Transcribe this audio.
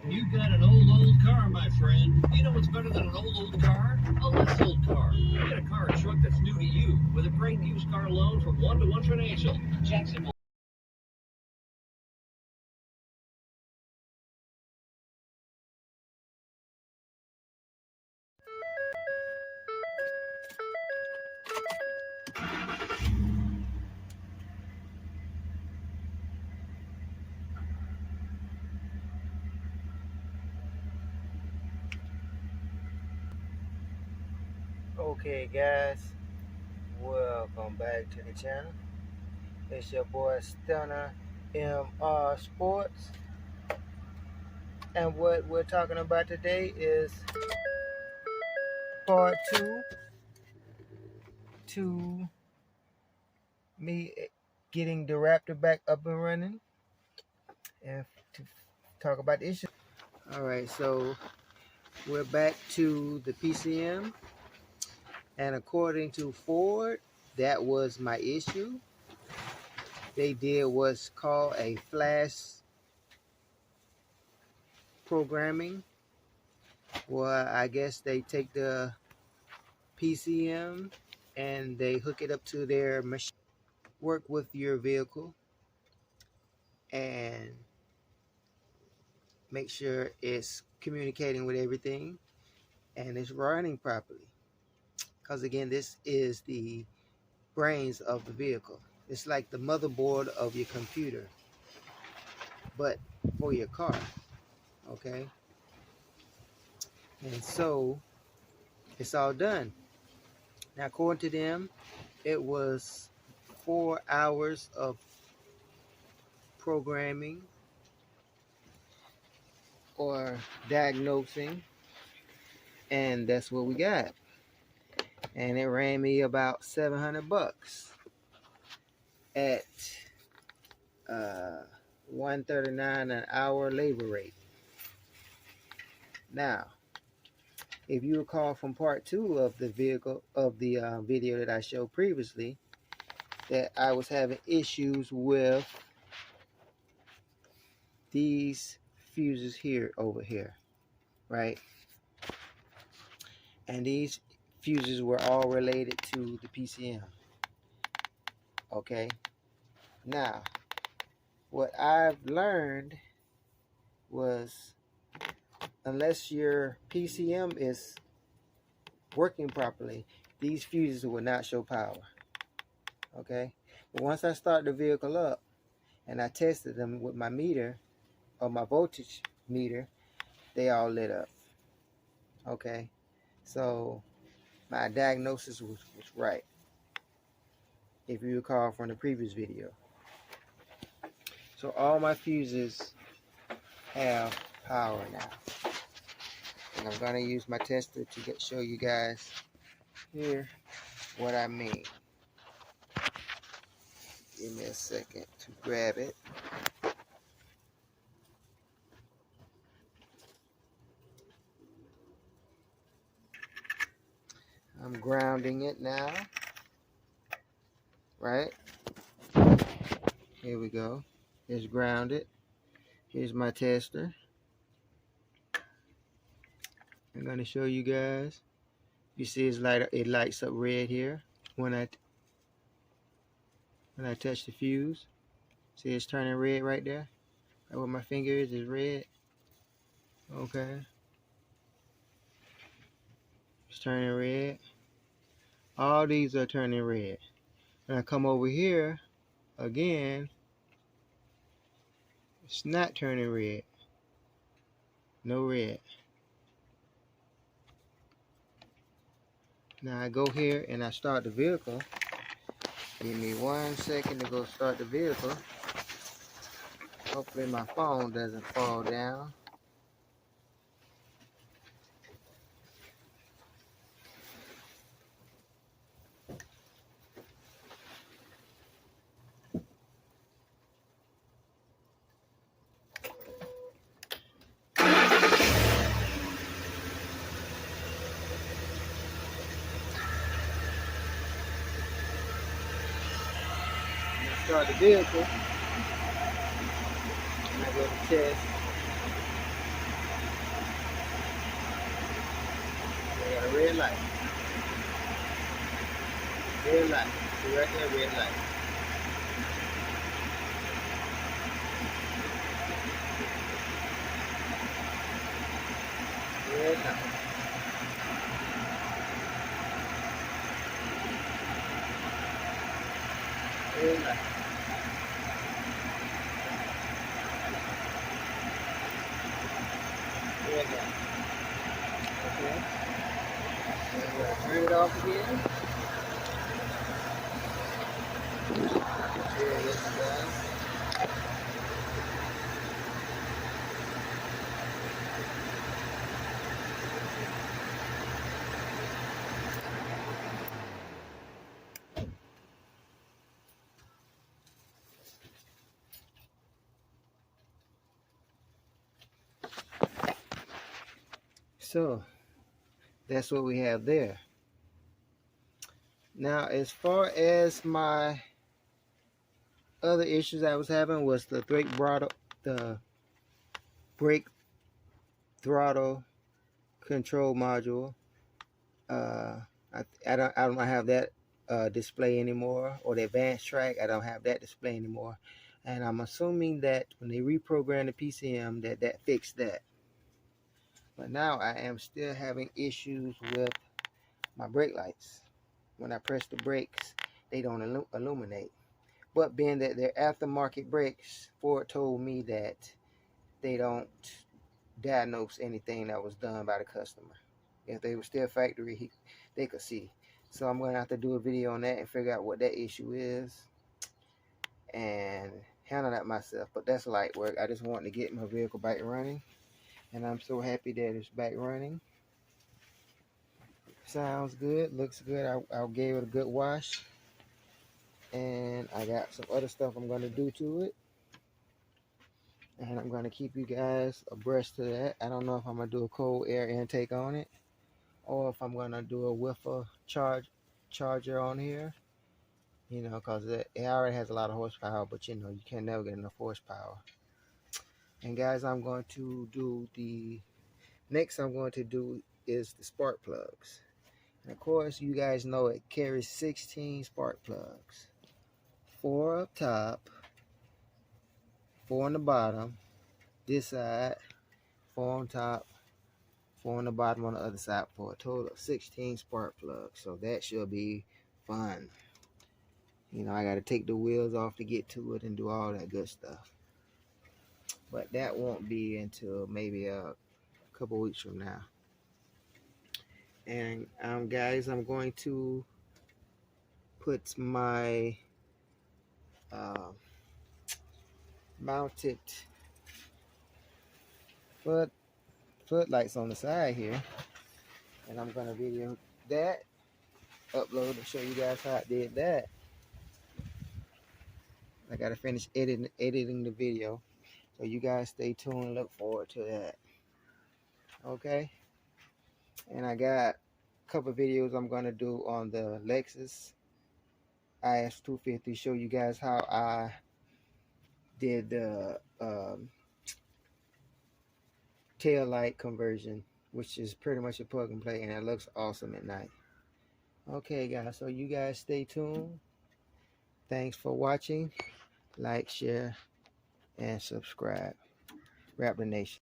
You got an old car, my friend. You know what's better than an old car? A less old car. You get a car or truck that's new to you with a great used car loan from one-to-one Financial. Jacksonville. Okay guys, welcome back to the channel. It's your boy Stunner MR Sports, and what we're talking about today is part 2 to me getting the Raptor back up and running, and to talk about the issue. Alright, so we're back to the PCM, and according to Ford, that was my issue. They did what's called a flash programming. Well, I guess they take the PCM and they hook it up to their machine, work with your vehicle, and make sure it's communicating with everything and it's running properly. Because again, this is the brains of the vehicle. It's like the motherboard of your computer, but for your car. Okay, and so it's all done. Now, according to them, it was 4 hours of programming or diagnosing, and that's what we got. And it ran me about $700 at $139 an hour labor rate. Now, if you recall from part 2 of the video that I showed previously, that I was having issues with these fuses here over here, right? And these fuses were all related to the PCM. Okay, now what I've learned was, unless your PCM is working properly, these fuses will not show power. Okay, but once I start the vehicle up and I tested them with my meter or my voltage meter, they all lit up. Okay, so my diagnosis was right, if you recall from the previous video. So all my fuses have power now, and I'm going to use my tester to show you guys here what I mean. Give me a second to grab it. I'm grounding it now, right? Here we go. It's grounded. Here's my tester. I'm going to show you guys. You see it lights up red here when I touch the fuse. See, it's turning red right there. Right where my finger is red. Okay. It's turning red. All these are turning red. When I come over here again, it's not turning red. No red. Now I go here and I start the vehicle. Give me 1 second to go start the vehicle. Hopefully my phone doesn't fall down. Start the vehicle, and I go to test. red light. Red light. See right there, red light. Red light. Red light. Red light. Okay. Turn it off again. There it is, guys. So that's what we have there. Now, as far as my other issues I was having was the brake throttle control module. I don't have that display anymore, or the advanced track. I don't have that display anymore, and I'm assuming that when they reprogrammed the PCM that fixed that. But now I am still having issues with my brake lights. When I press the brakes, they don't illuminate. But being that they're aftermarket brakes, Ford told me that they don't diagnose anything that was done by the customer. If they were still factory, they could see. So I'm going to have to do a video on that and figure out what that issue is and handle that myself. But that's light work. I just want to get my vehicle back running, and I'm so happy that it's back running. Sounds good, looks good. I gave it a good wash, and I got some other stuff I'm going to do to it, and I'm going to keep you guys abreast of that. I don't know if I'm going to do a cold air intake on it, or if I'm going to do a WIFA charger on here, you know, because it already has a lot of horsepower, but you know, you can never get enough horsepower. And guys, I'm going to do next I'm going to do is the spark plugs. And of course, you guys know it carries 16 spark plugs. 4 up top, 4 on the bottom, this side, 4 on top, 4 on the bottom on the other side, for a total of 16 spark plugs. So that should be fun. You know, I got to take the wheels off to get to it and do all that good stuff. But that won't be until maybe a couple weeks from now. And guys, I'm going to put my mounted footlights on the side here, and I'm going to video that, upload and show you guys how I did that. I got to finish editing the video, so you guys stay tuned and look forward to that. Okay, and I got a couple of videos I'm going to do on the Lexus IS250, show you guys how I did the tail light conversion, which is pretty much a plug and play, and it looks awesome at night. Okay guys, so you guys stay tuned. Thanks for watching. Like, share, and subscribe. Raptor Nation.